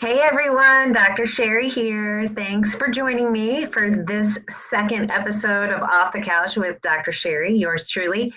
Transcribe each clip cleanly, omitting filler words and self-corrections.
Hey everyone, Dr. Sherry here. Thanks for joining me for this second episode of Off the Couch with Dr. Sherry, yours truly.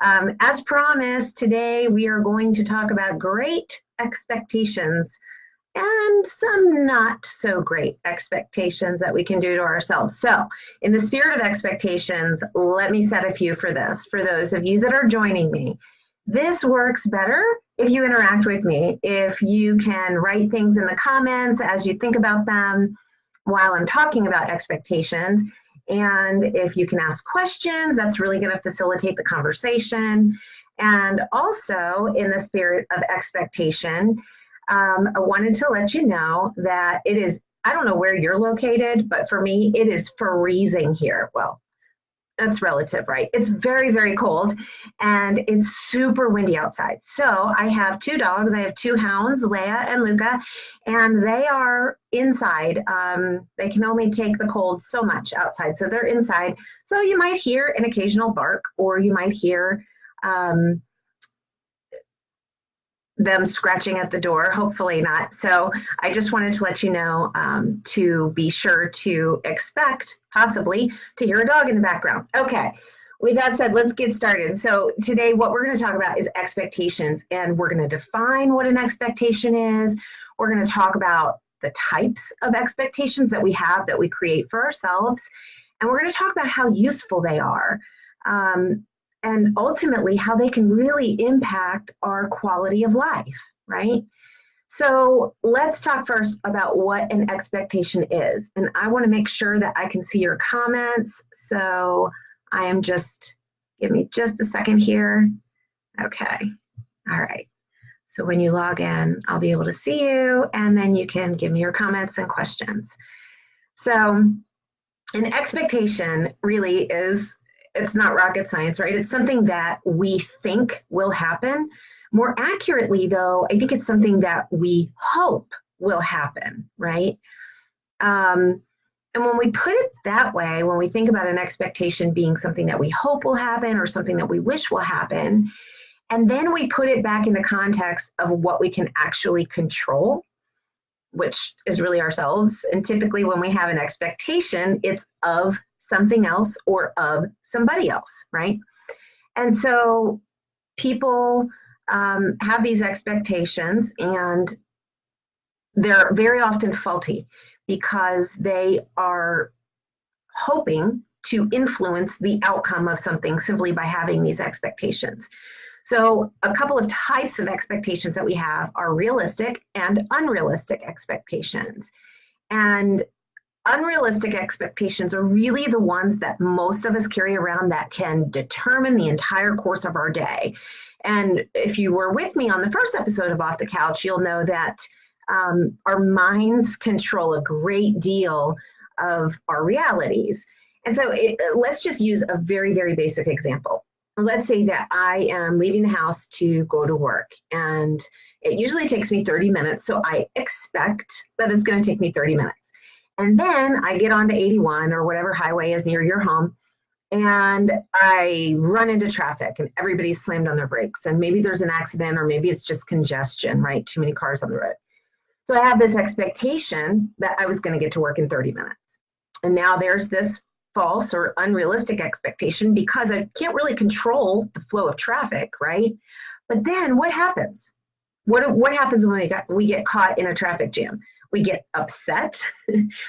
As promised, today we are going to talk about great expectations and some not so great expectations that we can do to ourselves. So, in the spirit of expectations, let me set a few for this. For those of you that are joining me, this works better if you interact with me, if you can write things in the comments as you think about them while I'm talking about expectations. And if you can ask questions, that's really going to facilitate the conversation. And also, in the spirit of expectation, I wanted to let you know that it is, I don't know where you're located, but for me, it is freezing here. Well, that's relative, right? It's very, very cold and it's super windy outside. So I have two dogs. I have two hounds, Leia and Luca, and they are inside. They can only take the cold so much outside. So they're inside. So you might hear an occasional bark, or you might hear them scratching at the door. Hopefully not. So I just wanted to let you know to be sure to expect possibly to hear a dog in the background. Okay. With that said, let's get started. So today what we're going to talk about is expectations, and we're going to define what an expectation is. We're going to talk about the types of expectations that we have that we create for ourselves, and we're going to talk about how useful they are. And ultimately how they can really impact our quality of life, right? So let's talk first about what an expectation is. And I want to make sure that I can see your comments. So I am give me just a second here. Okay, all right. So when you log in, I'll be able to see you, and then you can give me your comments and questions. So an expectation really is, it's not rocket science, right? It's something that we think will happen. More accurately, though, I think it's something that we hope will happen, right? And when we put it that way, when we think about an expectation being something that we hope will happen or something that we wish will happen, and then we put it back in the context of what we can actually control, which is really ourselves. And typically when we have an expectation, it's of something else or of somebody else, right? And so people have these expectations, and they're very often faulty because they are hoping to influence the outcome of something simply by having these expectations. So a couple of types of expectations that we have are realistic and unrealistic expectations. And unrealistic expectations are really the ones that most of us carry around that can determine the entire course of our day. And if you were with me on the first episode of Off the Couch, you'll know that our minds control a great deal of our realities. And so let's just use a very, very basic example. Let's say that I am leaving the house to go to work, and it usually takes me 30 minutes. So I expect that it's going to take me 30 minutes. And then I get onto 81 or whatever highway is near your home, and I run into traffic and everybody's slammed on their brakes. And maybe there's an accident, or maybe it's just congestion, right? Too many cars on the road. So I have this expectation that I was going to get to work in 30 minutes. And now there's this false or unrealistic expectation because I can't really control the flow of traffic, right? But then what happens? What happens when we get caught in a traffic jam? We get upset,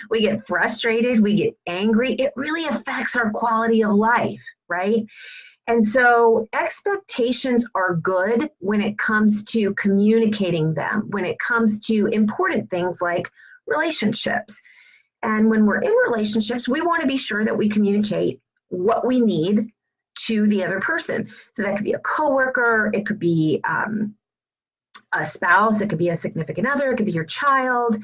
we get frustrated, we get angry. It really affects our quality of life, right? And so expectations are good when it comes to communicating them, when it comes to important things like relationships. And when we're in relationships, we want to be sure that we communicate what we need to the other person. So that could be a coworker, it could be a spouse, it could be a significant other, it could be your child,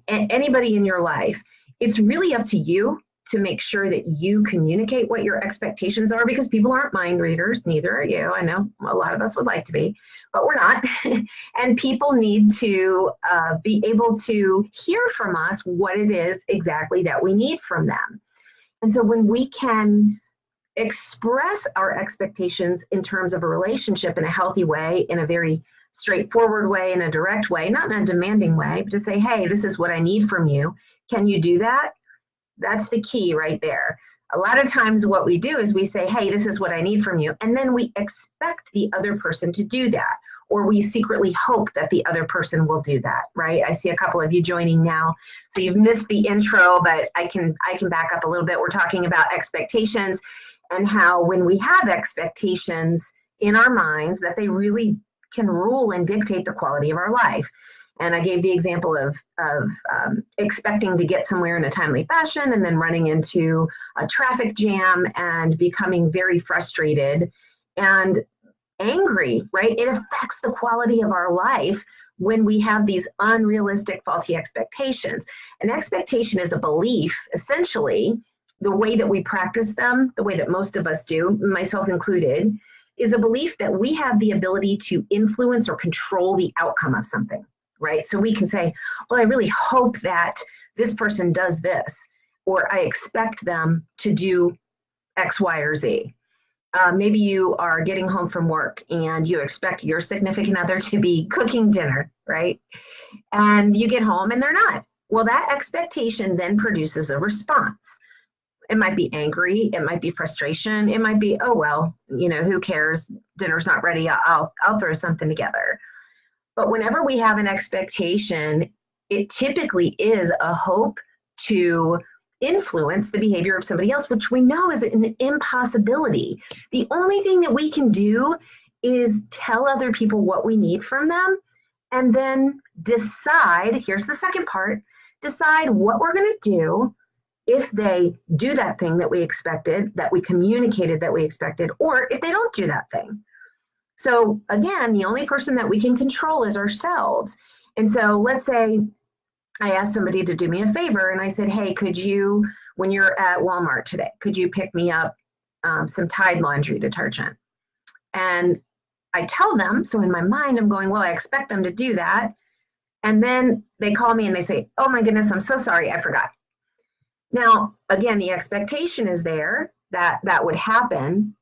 anybody in your life. It's really up to you to make sure that you communicate what your expectations are, because people aren't mind readers, neither are you. I know a lot of us would like to be, but we're not. And people need to be able to hear from us what it is exactly that we need from them. And so when we can express our expectations in terms of a relationship in a healthy way, in a very straightforward way, in a direct way, not in a demanding way, but to say, hey, this is what I need from you. Can you do that? That's the key right there. A lot of times what we do is we say, hey, this is what I need from you. And then we expect the other person to do that, or we secretly hope that the other person will do that, right? I see a couple of you joining now. So you've missed the intro, but I can back up a little bit. We're talking about expectations and how when we have expectations in our minds that they really can rule and dictate the quality of our life. And I gave the example of expecting to get somewhere in a timely fashion and then running into a traffic jam and becoming very frustrated and angry, right? It affects the quality of our life when we have these unrealistic, faulty expectations. An expectation is a belief, essentially, the way that we practice them, the way that most of us do, myself included, is a belief that we have the ability to influence or control the outcome of something, right? So we can say, well, I really hope that this person does this, or I expect them to do X, Y, or Z. Maybe you are getting home from work and you expect your significant other to be cooking dinner, right? And you get home and they're not. Well, that expectation then produces a response. It might be angry, it might be frustration, it might be, oh, well, who cares? Dinner's not ready, I'll throw something together. But whenever we have an expectation, it typically is a hope to influence the behavior of somebody else, which we know is an impossibility. The only thing that we can do is tell other people what we need from them and then decide, here's the second part, decide what we're going to do if they do that thing that we expected, that we communicated that we expected, or if they don't do that thing. So again, the only person that we can control is ourselves. And so let's say I asked somebody to do me a favor and I said, hey, could you, when you're at Walmart today, could you pick me up some Tide laundry detergent? And I tell them, so in my mind, I'm going, well, I expect them to do that. And then they call me and they say, oh my goodness, I'm so sorry, I forgot. Now, again, the expectation is there that that would happen,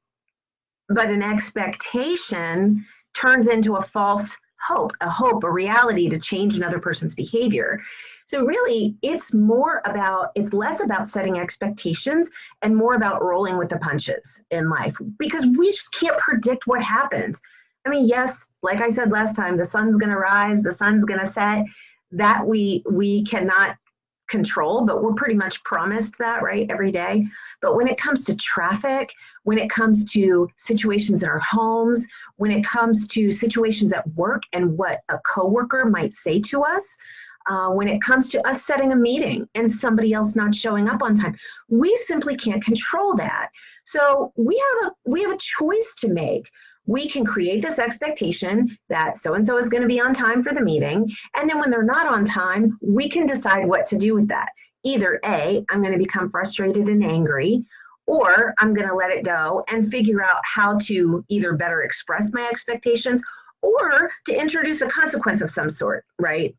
but an expectation turns into a false hope, a reality to change another person's behavior. So really, it's less about setting expectations and more about rolling with the punches in life, because we just can't predict what happens. I mean, yes, like I said last time, the sun's going to rise, the sun's going to set. That we cannot control, but we're pretty much promised that, right, every day. But when it comes to traffic, when it comes to situations in our homes, when it comes to situations at work and what a coworker might say to us, when it comes to us setting a meeting and somebody else not showing up on time, we simply can't control that. So we have a choice to make. We can create this expectation that so-and-so is going to be on time for the meeting. And then when they're not on time, we can decide what to do with that. Either A, I'm going to become frustrated and angry, or I'm going to let it go and figure out how to either better express my expectations or to introduce a consequence of some sort, right?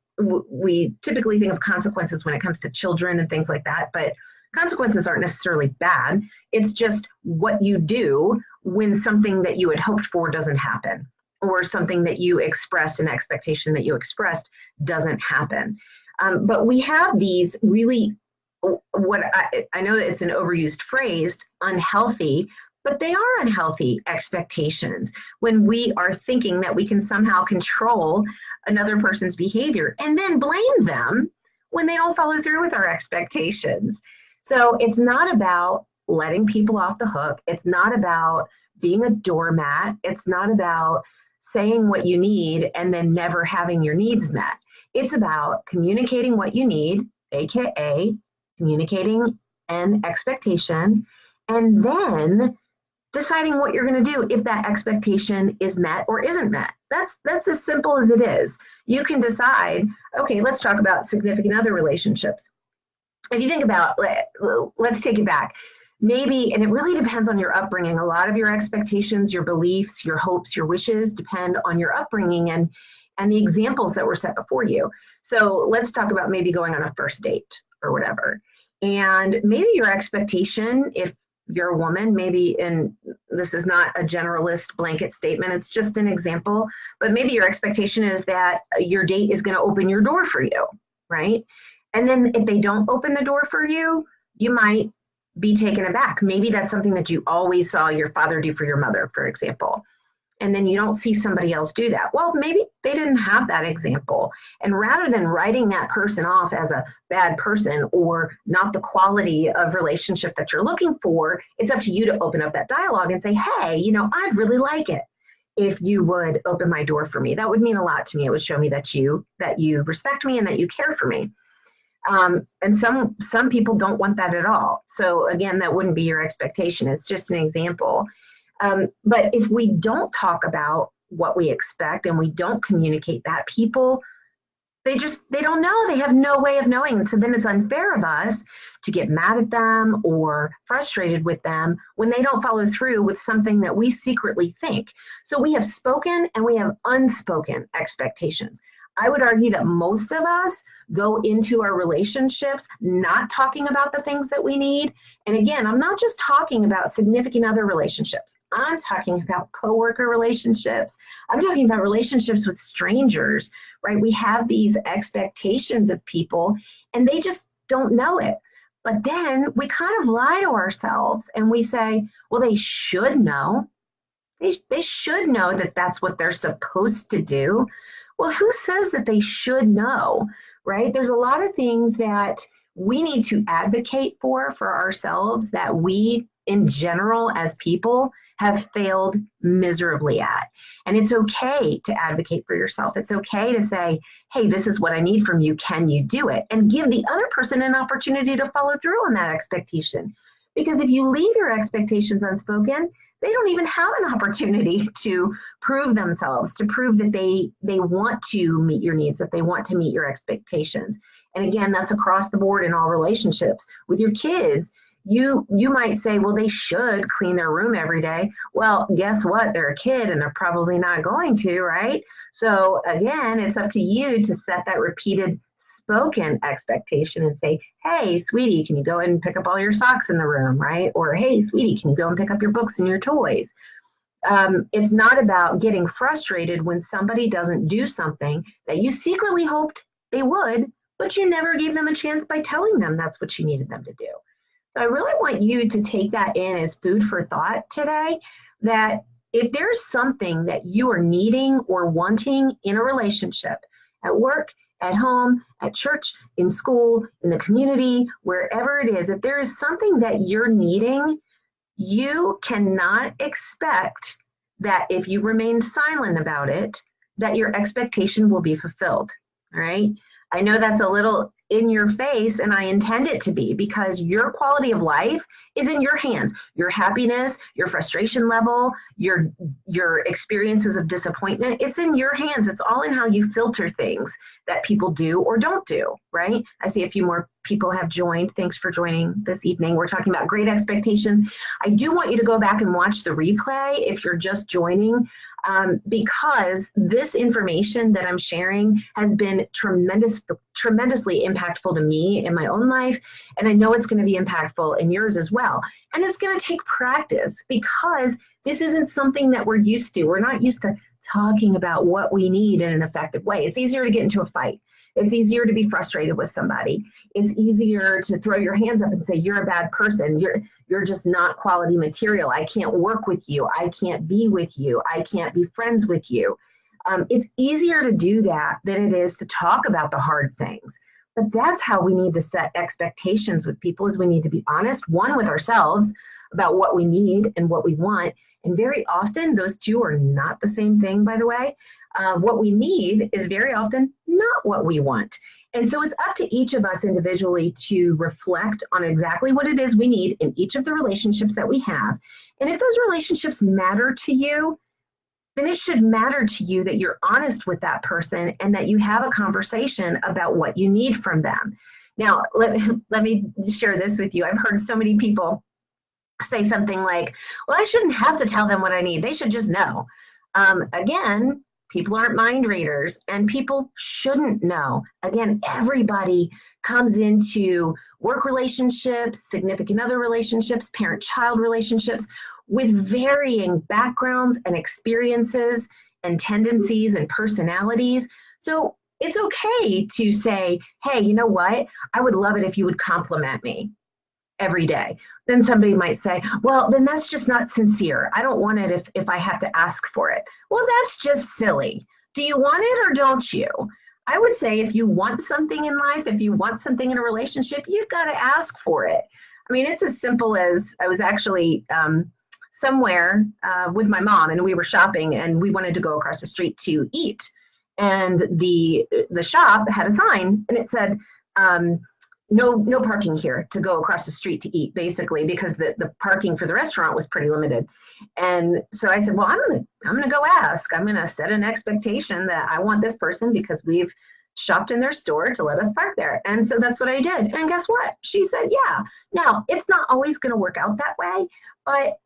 We typically think of consequences when it comes to children and things like that, but consequences aren't necessarily bad. It's just what you do when something that you had hoped for doesn't happen, or something that you expressed, an expectation that you expressed doesn't happen. But we have these really, I know that it's an overused phrase, unhealthy, but they are unhealthy expectations when we are thinking that we can somehow control another person's behavior and then blame them when they don't follow through with our expectations. So it's not about letting people off the hook. It's not about being a doormat. It's not about saying what you need and then never having your needs met. It's about communicating what you need, AKA communicating an expectation, and then deciding what you're going to do if that expectation is met or isn't met. That's as simple as it is. You can decide, okay, let's talk about significant other relationships. If you think about, let's take it back. Maybe, and it really depends on your upbringing. A lot of your expectations, your beliefs, your hopes, your wishes depend on your upbringing and the examples that were set before you. So let's talk about maybe going on a first date or whatever. And maybe your expectation, if you're a woman, maybe, and this is not a generalist blanket statement, it's just an example, but maybe your expectation is that your date is going to open your door for you, right? And then if they don't open the door for you, you might be taken aback. Maybe that's something that you always saw your father do for your mother, for example. And then you don't see somebody else do that. Well, maybe they didn't have that example. And rather than writing that person off as a bad person or not the quality of relationship that you're looking for, it's up to you to open up that dialogue and say, hey, I'd really like it if you would open my door for me. That would mean a lot to me. It would show me that you respect me and that you care for me. And some people don't want that at all. So again, that wouldn't be your expectation. It's just an example. But if we don't talk about what we expect and we don't communicate that, people, they don't know. They have no way of knowing. So then it's unfair of us to get mad at them or frustrated with them when they don't follow through with something that we secretly think. So we have spoken and we have unspoken expectations. I would argue that most of us go into our relationships not talking about the things that we need. And again, I'm not just talking about significant other relationships. I'm talking about coworker relationships. I'm talking about relationships with strangers, right? We have these expectations of people and they just don't know it. But then we kind of lie to ourselves and we say, well, they should know. They should know that that's what they're supposed to do. Well, who says that they should know, right? There's a lot of things that we need to advocate for ourselves that we, in general, as people, have failed miserably at. And it's okay to advocate for yourself. It's okay to say, hey, this is what I need from you. Can you do it? And give the other person an opportunity to follow through on that expectation. Because if you leave your expectations unspoken, they don't even have an opportunity to prove themselves, to prove that they want to meet your needs, that they want to meet your expectations. And again, that's across the board in all relationships. With your kids, you might say, well, they should clean their room every day. Well, guess what? They're a kid and they're probably not going to, right? So again, it's up to you to set that repeated spoken expectation and say, hey, sweetie, can you go ahead and pick up all your socks in the room, right? Or, hey, sweetie, can you go and pick up your books and your toys? It's not about getting frustrated when somebody doesn't do something that you secretly hoped they would, but you never gave them a chance by telling them that's what you needed them to do. So I really want you to take that in as food for thought today, that if there's something that you are needing or wanting in a relationship, at work, at home, at church, in school, in the community, wherever it is, if there is something that you're needing, you cannot expect that if you remain silent about it, that your expectation will be fulfilled, all right? I know that's a little in your face, and I intend it to be, because your quality of life is in your hands. Your happiness, your frustration level, your experiences of disappointment, it's in your hands. It's all in how you filter things that people do or don't do, right? I see a few more people have joined. Thanks for joining this evening. We're talking about great expectations. I do want you to go back and watch the replay if you're just joining, because this information that I'm sharing has been tremendously impactful to me in my own life, and I know it's going to be impactful in yours as well. And it's going to take practice, because this isn't something that we're used to. We're not used to talking about what we need in an effective way. It's easier to get into a fight. It's easier to be frustrated with somebody. It's easier to throw your hands up and say, you're a bad person. You're just not quality material. I can't work with you. I can't be with you. I can't be friends with you. It's easier to do that than it is to talk about the hard things. But that's how we need to set expectations with people, is we need to be honest, one, with ourselves about what we need and what we want. And very often those two are not the same thing, by the way. What we need is very often not what we want. And so it's up to each of us individually to reflect on exactly what it is we need in each of the relationships that we have. And if those relationships matter to you, then it should matter to you that you're honest with that person and that you have a conversation about what you need from them. Now, let me share this with you. I've heard so many people say something like, well, I shouldn't have to tell them what I need. They should just know. Again, People aren't mind readers, and people shouldn't know. Again, everybody comes into work relationships, significant other relationships, parent-child relationships with varying backgrounds and experiences and tendencies and personalities. So it's okay to say, hey, you know what? I would love it if you would compliment me every day. Then somebody might say, well, then that's just not sincere. I don't want it if I have to ask for it. Well, that's just silly. Do you want it or don't you? I would say if you want something in life, if you want something in a relationship, you've got to ask for it. I mean, it's as simple as I was actually somewhere with my mom, and we were shopping, and we wanted to go across the street to eat. And the shop had a sign, and it said, no parking here to go across the street to eat, basically, because the parking for the restaurant was pretty limited. And so I said, well, I'm gonna go ask. I'm gonna set an expectation that I want this person because we've shopped in their store to let us park there. And so that's what I did. And guess what? She said, yeah. Now, it's not always gonna work out that way, but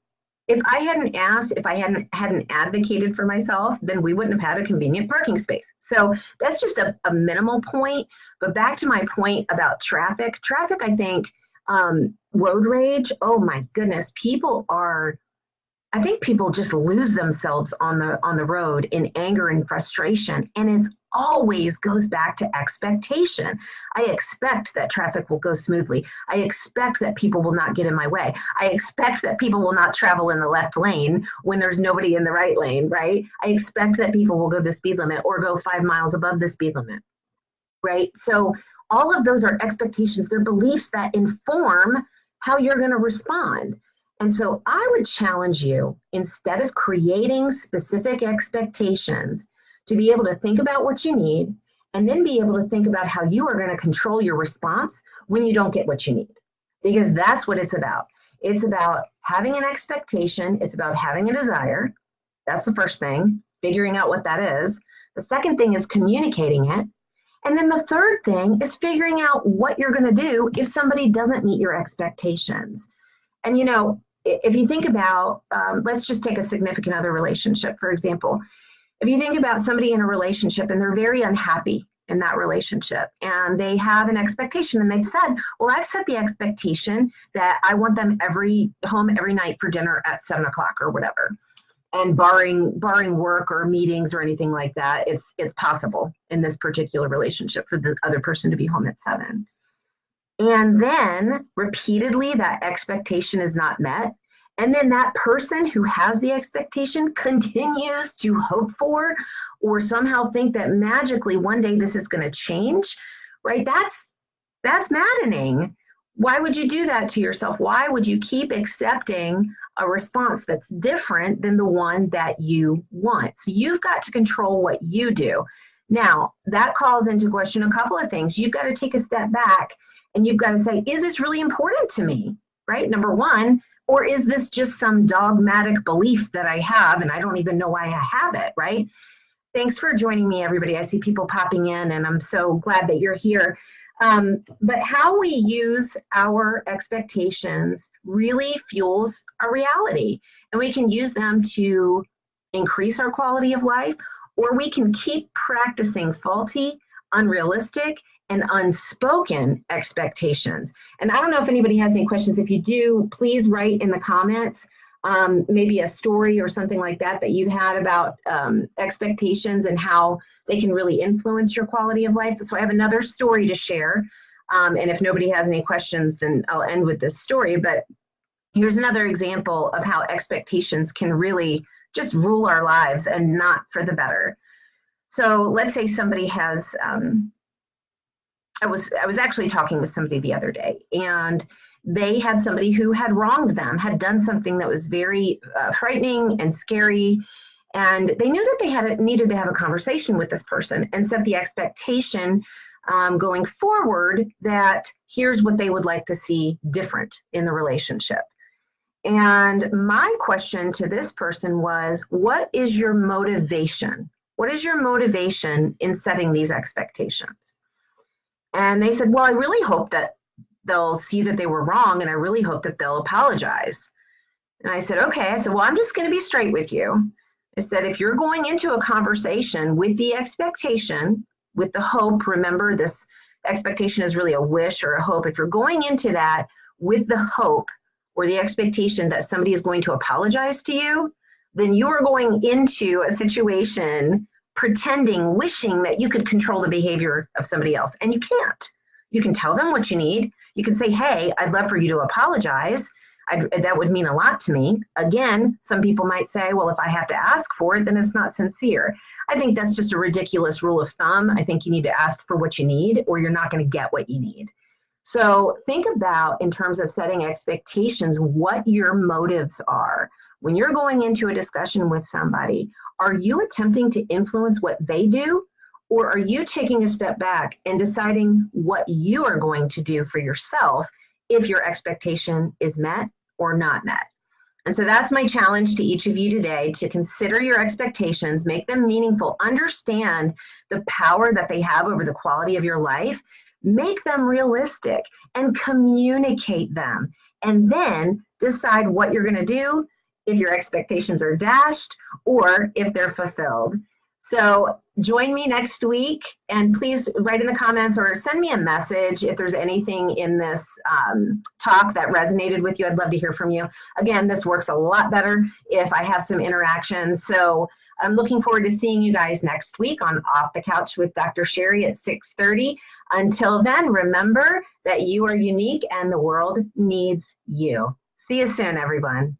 if I hadn't asked, if I hadn't advocated for myself, then we wouldn't have had a convenient parking space. So that's just a minimal point. But back to my point about traffic, I think, road rage, oh my goodness, I think people just lose themselves on the road in anger and frustration. And it always goes back to expectation. I expect that traffic will go smoothly. I expect that people will not get in my way. I expect that people will not travel in the left lane when there's nobody in the right lane, right? I expect that people will go the speed limit or go 5 miles above the speed limit, right? So all of those are expectations. They're beliefs that inform how you're going to respond. And so I would challenge you, instead of creating specific expectations, to be able to think about what you need and then be able to think about how you are going to control your response when you don't get what you need. Because that's what it's about. It's about having an expectation. It's about having a desire. That's the first thing, figuring out what that is. The second thing is communicating it. And then the third thing is figuring out what you're going to do if somebody doesn't meet your expectations. And, you know, if you think about, let's just take a significant other relationship, for example. If you think about somebody in a relationship and they're very unhappy in that relationship and they have an expectation and they've said, well, I've set the expectation that I want them home every night for dinner at 7 o'clock or whatever. And barring work or meetings or anything like that, it's possible in this particular relationship for the other person to be home at 7. And then repeatedly that expectation is not met. And then that person who has the expectation continues to hope for or somehow think that magically one day this is going to change, right? That's maddening. Why would you do that to yourself? Why would you keep accepting a response that's different than the one that you want? So you've got to control what you do. Now, that calls into question a couple of things. You've got to take a step back and you've got to say, is this really important to me, right? Number one, or is this just some dogmatic belief that I have and I don't even know why I have it, right? Thanks for joining me, everybody. I see people popping in and I'm so glad that you're here. But how we use our expectations really fuels our reality. And we can use them to increase our quality of life, or we can keep practicing faulty, unrealistic, and unspoken expectations. And I don't know if anybody has any questions. If you do, please write in the comments, maybe a story or something like that you've had about expectations and how they can really influence your quality of life. So I have another story to share. And if nobody has any questions, then I'll end with this story. But here's another example of how expectations can really just rule our lives and not for the better. So let's say somebody has, I was actually talking with somebody the other day, and they had somebody who had wronged them, had done something that was very frightening and scary, and they knew that they needed to have a conversation with this person and set the expectation going forward that here's what they would like to see different in the relationship. And my question to this person was, what is your motivation? What is your motivation in setting these expectations? And they said, well, I really hope that they'll see that they were wrong, and I really hope that they'll apologize. And I said, okay. I said, well, I'm just going to be straight with you. I said, if you're going into a conversation with the expectation, with the hope, remember this expectation is really a wish or a hope. If you're going into that with the hope or the expectation that somebody is going to apologize to you, then you are going into a situation pretending, wishing that you could control the behavior of somebody else. And you can't. You can tell them what you need. You can say, hey, I'd love for you to apologize. That would mean a lot to me. Again, some people might say, well, if I have to ask for it, then it's not sincere. I think that's just a ridiculous rule of thumb. I think you need to ask for what you need, or you're not going to get what you need. So think about, in terms of setting expectations, what your motives are. When you're going into a discussion with somebody, are you attempting to influence what they do? Or are you taking a step back and deciding what you are going to do for yourself if your expectation is met or not met? And so that's my challenge to each of you today, to consider your expectations, make them meaningful, understand the power that they have over the quality of your life, make them realistic, and communicate them. And then decide what you're going to do if your expectations are dashed or if they're fulfilled. So join me next week, and please write in the comments or send me a message if there's anything in this talk that resonated with you. I'd love to hear from you. Again, this works a lot better if I have some interaction. So I'm looking forward to seeing you guys next week on Off the Couch with Dr. Sherry at 6:30. Until then, remember that you are unique and the world needs you. See you soon, everyone.